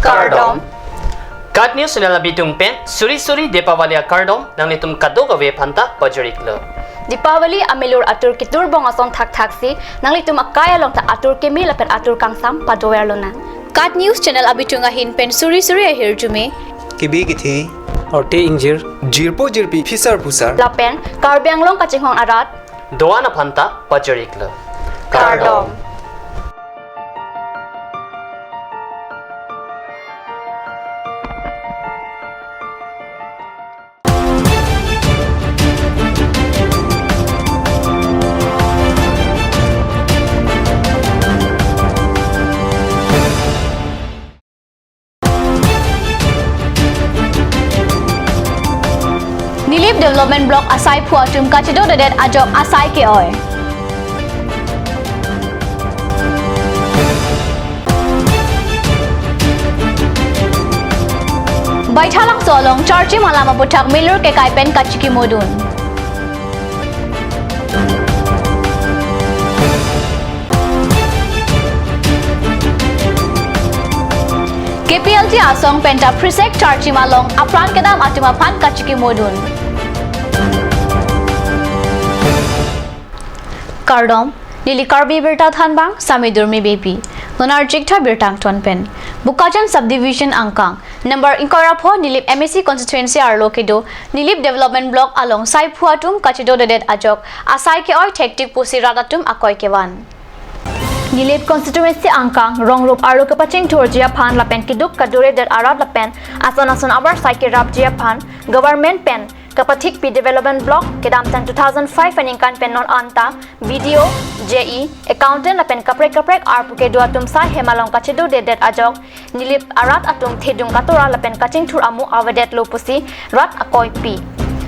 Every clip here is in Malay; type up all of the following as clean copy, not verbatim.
Cardom. Kat news na labitung pen, suri-suri Deepavali Cardom nang nitum kadogawe panta pajuriklo. Deepavali amelur atur kitur bong asong thak-thaksi nang litum akaya long ta atur kemi lapen atur kangsam padower lona. Kat News Channel abitunga hin pen suri-suri ahir jume. Kibi githi Orte injir jirpo jirpi fisar pusar Lapen karbiang long kachinghong arat Doana panta pajuriklo. Cardom. Nilip Development Block asai puatum kachido dadet ajok asai ke oi. Baithalang solong charchi malama putak milur ke kaipen kachiki modun. KPLT asong penta prisek charchi malong apran kedam atuma pan kachiki modun. Cardom Lili Karbi Birta Thanbang Sami Durmi Baby Nonar Jikta Birtang Tonpen Bukajan Subdivision Angkang Number Inkorapho Nilip MSC Constituency Arlokedo Nilip Development Block along Sai Phuatum Kachido Dedet Ajok Asai ke oi Thektik Pusi Radatum Akoi Kewan Nilip Constituency Angkang Rongrop Arlo Kapaching Torjia Pan Lapen Kiduk Kadure Det Arad Lapen Ason Abar Saike Rabjia Pan Government Pen Kapathik P Development Block Kedam Tan 2005 and Inkan Pen Non Anta Video JE Accountant Lapen Kaprek Arpuke Dua Tum Sai Hemalong Kachidu Dedet Ajok Nilip Arat Atum Thedung Katora Lapen Kaching Tur Amu Avadet Lopusi Rat Akoi P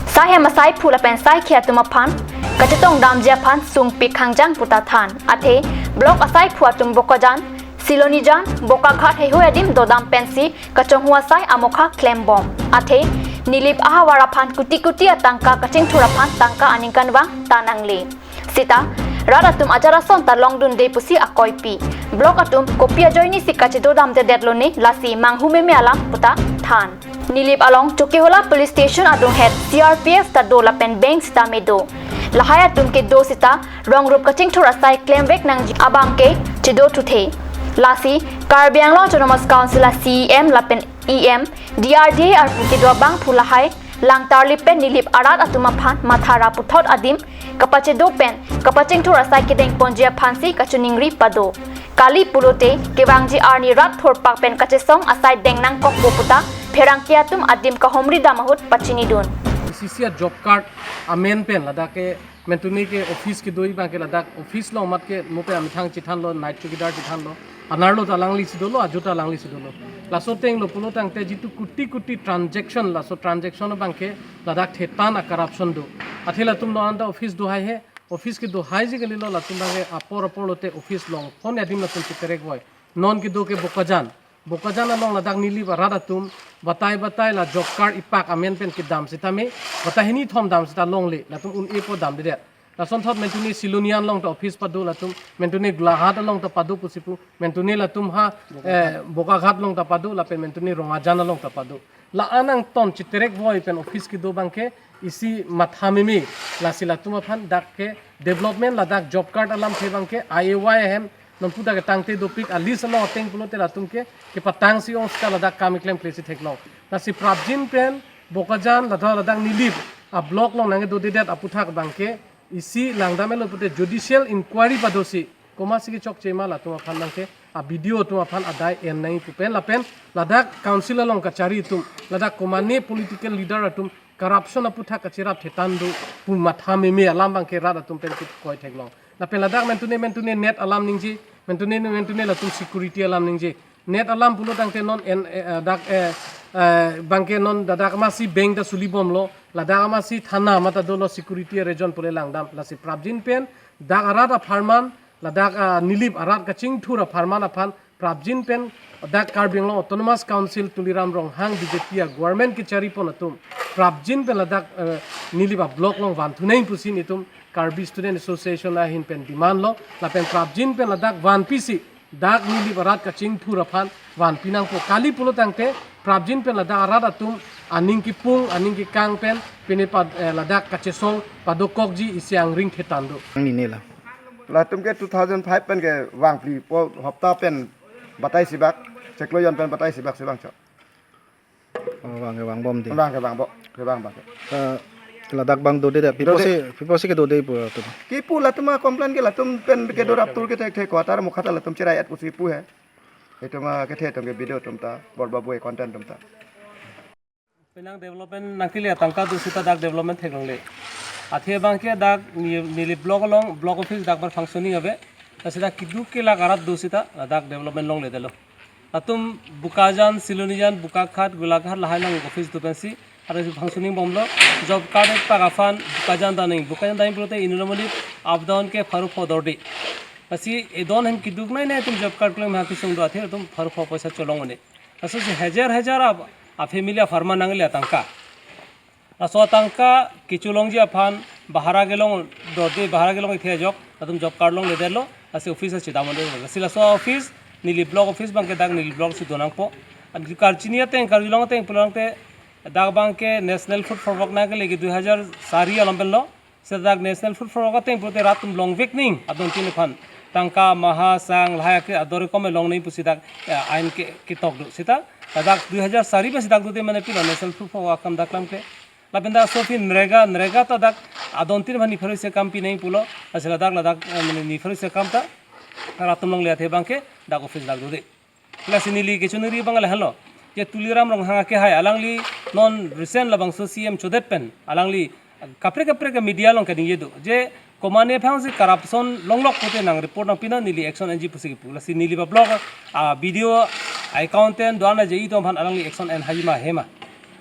Sai Hemasai Pu Lapen Sai Kiatuma Pan Kachitong Damjia Pan Sung Pi Kangjang Putathan Ate Block Asai Phuatum Bokajan Silonijan Bokaghat Hehuadim Dodam Pensi Kachong Huasai Amokha Claim Bomb Ate Nilip ahawarapan kuti-kuti atangka kacing thurapan tangka aningkan wang tanangli. Sita radatum ajarason talong dun de pusi akoi pi. Blok atum kopia joini si kachido dam de deadlone lasi manghume me alam puta than. Nilip along Chokehola Police Station adung head CRPF ta do lapen bank sita medo. Lahaya tum ke do sita rongrup kacing thurasai claim vek nang abang ke chido tuthe. Lasi Karbi Anglong Autonomous Council CEM lapen EM DRDA arpuki dua bang pulahai lang tarlipen nilip arat atuma phan mathara puthot adim kapache do pen kapaching thura sai kedeng ponjia phansi kachuningri pado kali pulote kebangji arni rat thor pak pen kachesong asai dengnang kok puta pherangkiatum adim ka homri damahut pachini don CCR job card अमेन पेन लदा के मेंटुनी के ऑफिस के दोई बाके लदा ऑफिस लो मत के मोपे अमिथांग चिठान लो नाइट चुकीदार चिठान लो अनारलो तालांगली सिदोलो अजुटा लांगली सिदोलो लासो तेंग लो पुलो तांगते जितु कुटी ट्रांजैक्शन लासो ट्रांजैक्शन बांके लदा थेतान करप्शन दो अथेला तुम नो आंदा ऑफिस दोहाई है ऑफिस के दोहाई जी गली लो लतुम बांगे अपोर लोते ऑफिस लो फोन यादिम लतुम चितरेक बॉय नॉन के दो के Bokajan along ladak nili baradatum batai la job card ipak amen pen ki dam sitame batahini thom dam sita long le latum un epo dam de la son thot mentuni silunian long to office padu latum mentuni glahat long to padu pusipu mentuni latum ha bokaghat long to padu la pen mentuni rongajan long to padu la anang ton chiterek boy pen office ki do bangke isi mathamimi la silatum phan dak ke development la dak job card alam the bangke IAYM नमपुदा के तांगते दो पिक अलीस लो तेंग पुलोते ला तुमके के पतांग सी ओस का लदा काम क्लेम प्लेसी थेकलो तासी प्राप्जिन पेन बोकाजान लदा लदा निलिप आ ब्लॉक लो नंगे दो देत अपुथा बांके इसी लांगदा में लोपते जुडिशियल इंक्वायरी पदोसी कोमा सी चोक चेमा ला तुम फान नंगे आ वीडियो तुम फान अदाय एन नहीं पुपेन लापेन लदा काउंसिल लो कचारी तुम लदा कोमाने पॉलिटिकल लीडर तुम करप्शन अपुथा कचिरा थेतांदु पु माथा में अलाम बांके रादा तुम पेन कोय थेकलो la peladak mentune net alam ningji mentune la tu security alam ningji net alam pulo tangte non en dak bangke non dadak masi bank da sulibom lo la dak masi thana mata dolo security region pule langdam la si prabjin pen dak arada farman la dak nilip arat kaching thura farman afan prabjin pen dak Karbing Long Autonomous Council tuliram rong hang BJP government ki chari pon atum prabjin pen la dak niliba block long van thunai pusin itum Karbi Student Association la hin pen demand lo la pen prabjin pen la dak van pisi dak nili barat ka ching thu rafan wan pinang po kali pulo tangte prabjin pen ladak arat atum aning ki pung aning ki kang pen pene pad ladak ka chesong padokokji isyang ring thetando ni ne la là tum ke 2005 pen ke wang pli po hopta pen batai sibak chekloyon pen batai sibak sibang cho wang bom de bang ke bang bo ke bang ba la dak bang do de people se ke do de pu to ki pu la tuma complain ke la tum pen ke dorap tur ke tek ko tar mukhata la tum chirai at pusi pu hai etuma ke the tum ke video tum ta bor babu e content tum ta penang development nakile tangka du sita dak development theklongle athe bang ke dak nili block along block office dak bar functioning abe asida kidu ke la garat du sita dak development long le delo atum bukajan silonijan bukakhat gulakhat lahainang office du pensi ara functioning bomlo job card ek pagafan bukajan daning prote inunomali up down ke faru fodordi asi edon hen kiduk nai nai tum job card klem ha kisung do athe tum faru fo paisa cholongone aso se hajar a familia farma nangle tangka aso tangka kichulongji afan bahara gelong dodi bahara gelong the jok atum job card long le delo ase office ase damone sila so office nili block office bangke dak nili block si donang po adi karchinia te karjulong te pulang te dak bangke national food for work na ke legi 2000 sari alambello se dak national food for work te prote ratum long weekning adon tin fan tangka maha sang laya ke adore kome long nei pusi dak ain ke kitok du sita dak 2000 sari be sidak dute mane pila national food for work kam daklam ke labenda sofi nrega ta dak adon tin bani phari se kam pi nei pulo asela dak ladak mane ni phari se kam ta ratum long le the bangke dak office dak dute klasinili ke chunuri bangala hello je tuliram rong hanga ke hai alangli non recent labang so cm chodet pen alangli kapre ke media long kading yedu je komane phang se corruption longlok pote nang report na pina nili action ng pusi ki pula si nili ba blog video accountant doana je i to bhan alangli action en hajima hema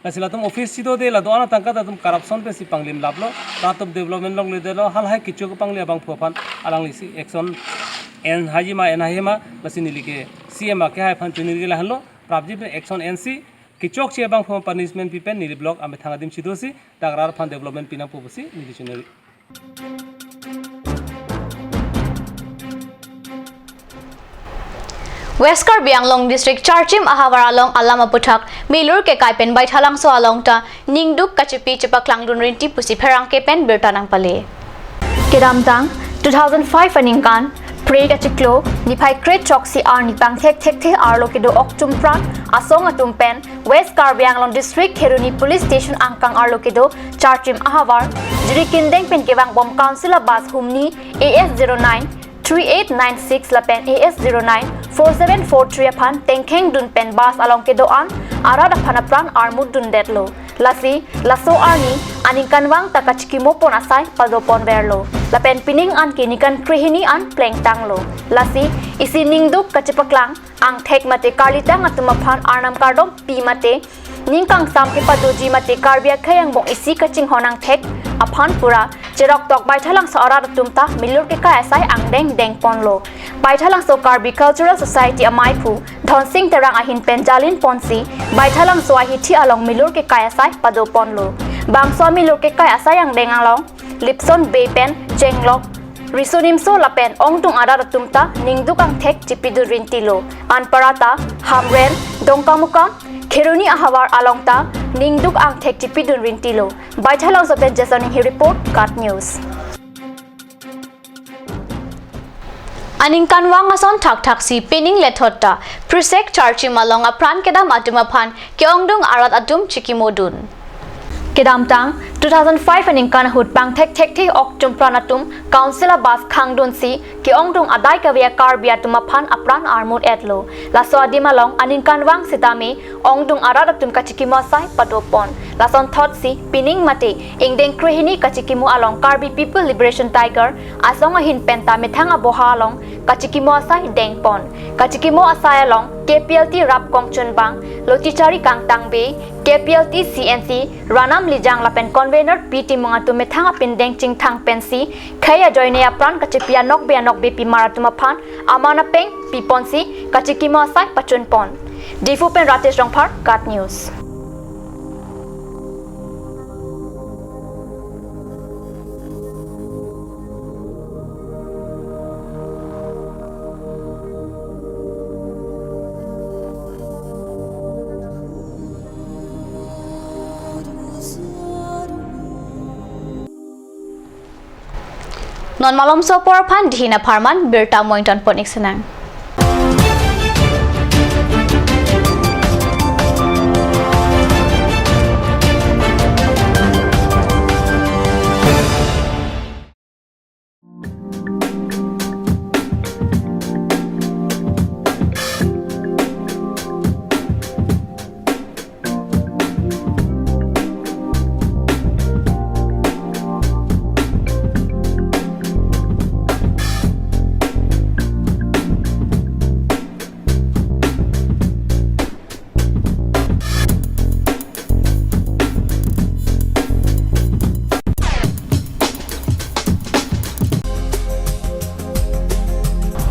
lasila tum office sido de la doana tangka ta tum corruption pe si panglim lablo tatum development long le de lo hal hai kichu ko pangli abang phofan alangli si action en hajima lasi nili ke cm ke hai phan chuniri la halo prabji pe action nc kichok che bang phom punishment pi pen nili blog ame thanga dim sidosi dagrar phan development pina pusi nili chuniri West Karbi Anglong District Charchim Ahawara Long Alama Puthak Milur ke Kaipen Bai Thalang so along ta Ningduk Kachipi Chipaklang Dun Rinti Pusi Pherang ke pen Birtanang Pale Kedamtang 2005 Aningkan Pre Kachiklo Nipai Kret Choksi Ar Nipang Thek Arlo Kedo Oktum Pran Asong Atum Pen West Karbi Anglong District Kheruni Police Station Angkang Arlo Kedo Charchim Ahawar Jirikindeng Pen Kebang Bom Council Bas Humni AS09 3896 lapen AS09 4743 aphan tengkheng dun pen bas along ke doan arada phanapran armud dun detlo lasi laso arni aning kanwang takachkimo pon asai padopon verlo lapen pining an kinikan krihini an pleng tanglo lasi isi ningduk kachepaklang ang thek mate karlitang atumaphan arnam kardom pi mate ningkang sam ke padoji mate karbia khayang bong isi kaching honang thek aphan pura cherok tok bai thalang sa arat tumta milur ke ka asai ang deng ponlo bai thalang so Karbi Cultural Society amai phu dhonsing terang ahin penjalin ponsi bai thalang so ahi thi along milur ke ka asai pado ponlo bang so milur ke ka asai ang deng along lipson bay pen chenglok Risunim so lapen ongtung arat tumta ningdukang thek chipidu rintilo anparata hamren dongkamukam Kheruni Ahawar alongta ningduk ang thek chipidun rintilo bai thalang so pen jason hi report kat news Aning kanwang ason thak si pening lethotta prisek charchi malonga pran kedam atuma phan keongdung arat atum chikimodun kedam tang 2005 aning kan hut pang thek oktum pranatum councilor bas khangdun si keongdung adai kawia karbia tuma phan apran armut etlo laso adimalong aning kanwang sitami ongdung arat atum kachikimo sai patopon lason thot si pining mate ingdeng krihini kachikimo along Karbi People Liberation Tiger asong ahin penta methanga boha along kachikimo asai dengpon kachikimo asai along KPLT rap kongchun bang lotichari kangtang be KPLT CNC ranam lijang lapen convener PT mangatu methanga pindeng chingthang pensi khaya joinia pran kachipia nok be pimaratuma phan amana peng piponsi kachikimo asai pachun pon difu pen ratesh rongphar kat news non malom so por phan dihina pharman birta mointon ponik senang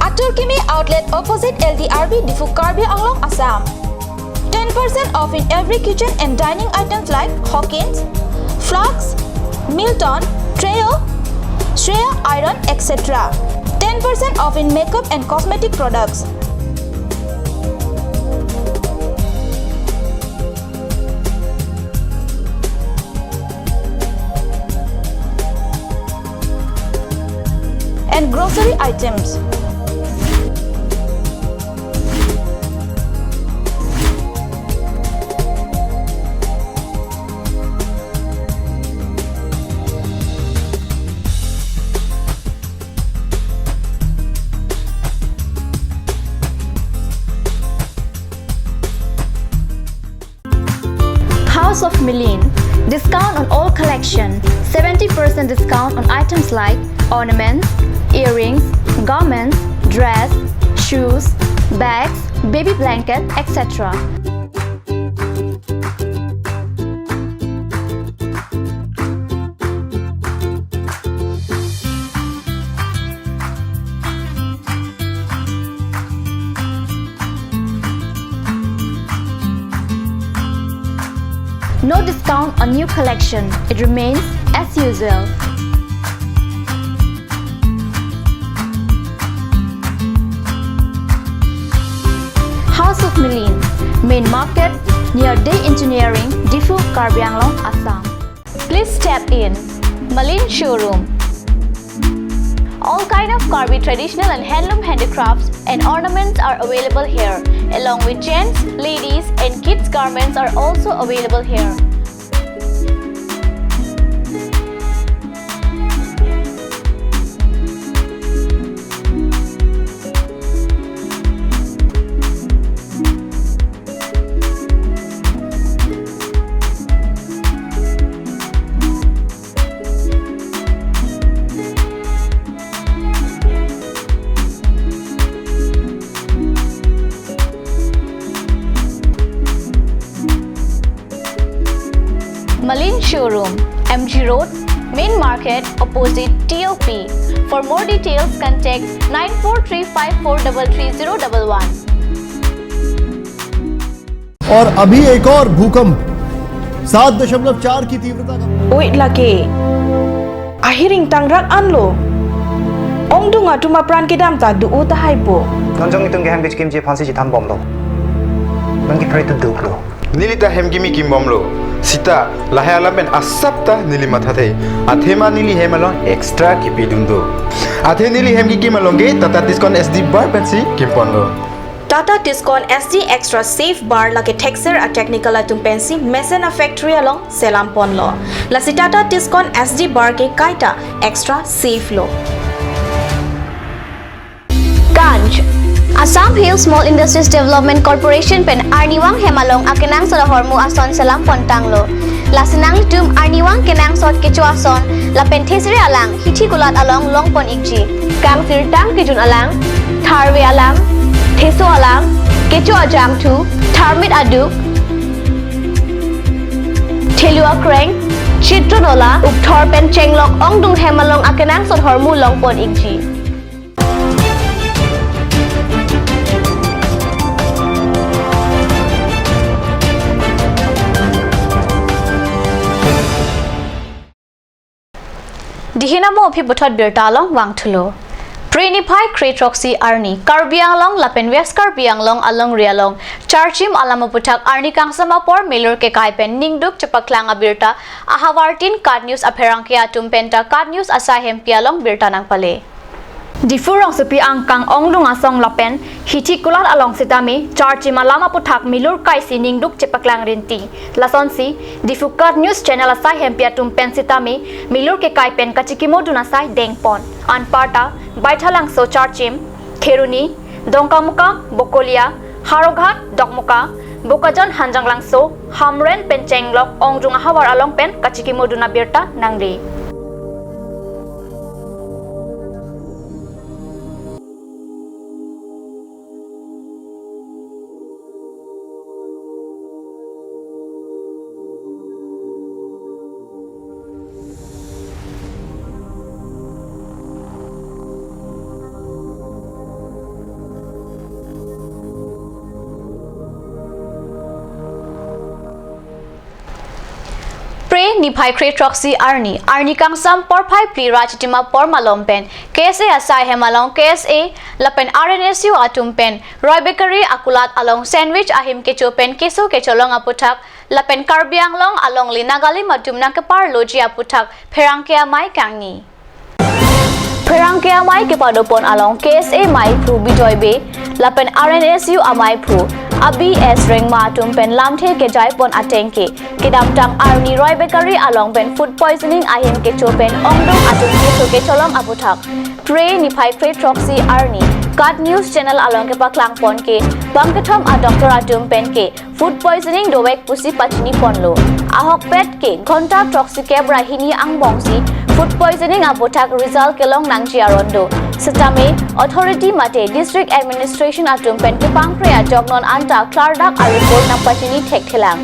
Aturkimi outlet opposite LDRB Difu Karbi Anglong, Assam. 10% off in every kitchen and dining items like Hawkins, Flux, Milton, Treo, Shreya Iron, etc. 10% off in makeup and cosmetic products. And grocery items. House of Milin. Discount on all collection. 70% discount on items like ornaments, earrings, garments, dress, shoes, bags, baby blanket, etc. No discount on new collection. It remains as usual. House of Milin, Main Market, near Day Engineering, Difu, Karbi Anglong, Assam. Please step in Malin Showroom. All kind of Karbi traditional and handloom handicrafts and ornaments are available here, along with gents, ladies and kids garments are also available here. Malin Showroom, MG Road, Main Market, opposite TOP. For more details, contact 9435433011. और अभी एक और भूकंप 7.4 की तीव्रता का Wait lagi. Ahiring tangrak anlo. Ong dunga tuma pran kidam ta du uta haipo. Nonjong itong geham bich kimchi phansi ji tham bomlo. Nangki pray to duklo. Nilita hemgimi kimbomlo. Sita lahaya laben asapta nili mathate. Athema nili hemalon extra kipidundo. Athe nili hemgi kimalonge Tata Tiscon SD bar pensi kimponlo. Tata Tiscon SD Extra Safe Bar lagi texture a technical atum pensi Mesena Factory along Selampon lo. Lasi Tata Tiscon SD Bar ke kaita extra safe lo. Ganj Assam Hill Small Industries Development Corporation pen Arniwang Hemalong akenang sa hormu ason selam pontang lo. Lasinang tum Arniwang kenang sot kecho ason la penthesri alang hithi kulat along longpon ikji. Kang sirtang kijun alang tharwe alang theso alang kecho ajam thu tharmit aduk thelua kreng chitronola ukthor pen chenglok ongdung hemalong akenang sot hormu longpon ikji. Dihina mo phi bothot birta long wang thulo Prenify Kretroxy Arni Karbi Anglong Lapen West Karbi Anglong Along Rialong Charchim Alamaputak Arni Kangsama Por Milur ke Kaipen Ningduk Cepaklanga Birta Ahawartin Card News Aperangkia Tumpenta Card News Asahem Pialong Birta Nang Pale Difurong supi angkang onglung asong lapen hitikulat along sitami charchi malama putak milur kaisi ningduk cepaklang rinti lasonsi difukat news channel asai hempia tumpen sitami milur ke kaipen kachikimo dunasai dengpon anparta baithalang so charchim kheruni dongkamuka bokolia haroghat dokmuka bokajan hanjanglang so hamren penchenglok onglung hawar along pen kachikimo duna birta nangri Nifai Kretroxy Arni Kangsam por Pai Pli Rachitima por Malompen KSA Asai Hemalong KSA Lapen RNSU Atumpen Roy Bakery Akulat along Sandwich Ahim Kechopen Keso Kecholong Aputak Lapen Karbianglong along Linagali Matum Nakapar Logi Aputak Perangkea Mai Kangi Perangkea Mai Kepadopon along KSA Mai Pru Bijoybe Lapen RNSU Amai Pru Abi S Ring Matum Pen Lamte Kejai Pon Atenke Kedamtang Arni Roy Bakery along Ben food poisoning Ahim Kechopen Ongdong Atum Keso Kecholong Aputak Pray Nifai Kretroxy Arni Card News Channel along Kepaklang Pon Ke Bangkatom A Dr. Atum Pen Ke Food poisoning Dowek Pusi Pachini Ponlo Ahok Pet Ke Gonta Toxicab Rahini Ang Bongsi Food poisoning Aputak result Kelong Nangji Arondo Setame Authority Mate District Administration Atum Pen Ke Pangkrea Jognon Anta Clardak a report ng Pachini Tekthelang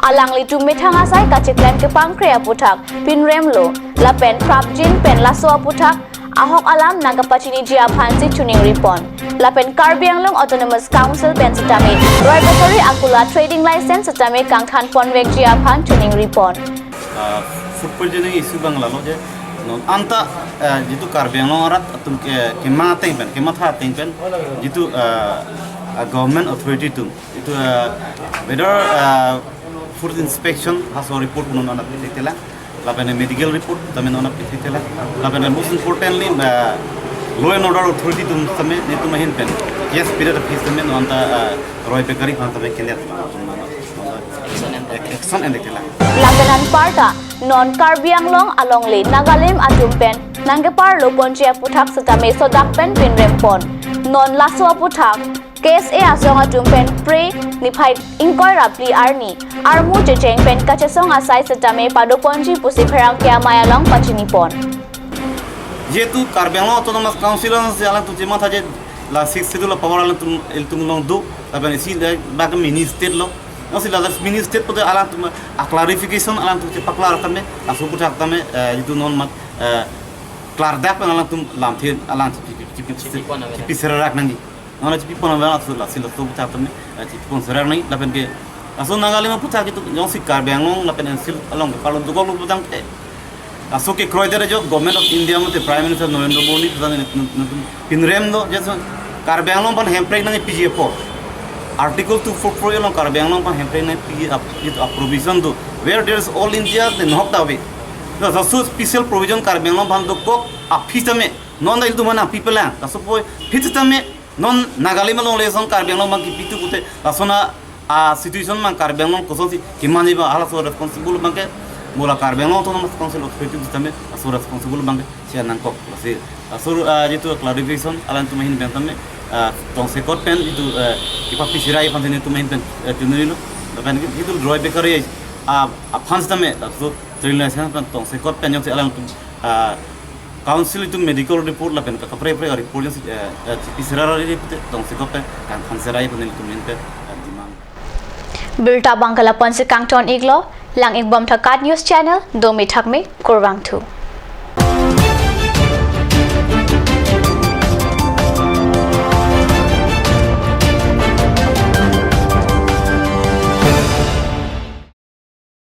Alang litu methangasai kachiklan ke Pangkrea Putak Pinremlo Lapen Prapjin Pen Laso Putak Ahok alam nagapachini Jia Phansi Tuning Ripon Lapen Karbianglong Autonomous Council Pen Setame Roy Bakery Akula Trading License Setame Kangthan Ponwek Jia Phan Tuning Ripon Food poisoning issue bang lalo je anta jitu Karbianglong arat atum ke mateng pen ke matha teng pen jitu government authority tu itu whether food inspection haso report nona na pitela lapene medical report tame nona pitela lapene most importantly law and order authority tu tame nitu mahin pen yes period of his tame nona Roy Bakery kan tame kelia action and ketela Langanan Parta non Karbianglong along le Nagalim Atumpen Nangapar Loponjia Putak Setame Sodak Pen Pinrempon non Laso Putak KSA Asong Atumpen Pre Nifai Inkoy Rapli Arni Armu Jejeng Pen Kachesong Asai Setame Padoponji Pusi Perangkea Mayalong Pachinipon Jetu Karbianglong Autonomous Council se alang tu cema thaje la 6 schedule power alang tum long do tapi si bag mini state lo nasi la mini state pada alang tu a clarification alang tu cepak klar tame asu putak tame itu non mat klar dak alang tu lam the alang cipi serak nangi Nona cipi pon avela la sila tu putak tame cipi pon serak nangi lapen ke asu nagali ma putak itu jong si Karbianglong lapen sil along ke palon tu golu putang te asu ke kroidere jo government of India mate prime minister Narendra Modi pinrem do jeso Karbianglong pan hemprek nangi PG4 article 244 along Karbianglong pan hemprek nangi PG a provision do where there is all India the knocked away the asu special provision Karbianglong pan do ko a pitame non da itu mana people la asu poi pitame non nagali malong lesong Karbianglong man ki pitu kute asona a situation man Karbianglong ko sosi kimani ba ala so responsible man ke Mula Karbianglong Autonomous Council Authority tame asur responsible bang sia nangkop lasi asur jitu clarification alan tu mahin bentame tong sekot pen itu kipa pisirai pan tu mahin pen tunilo dan itu Roy Bakery fans tame asur trilation pan tong sekot pen yang alan tu council itu medical report la pen ka pre report yang pisirai report tong sekot pen kan fanserai pan tu mahin pen dimang Birta Bangkala Ponsi Kangton Iglo Lang Igbom Thakat News Channel Domi Thakme Korwang 2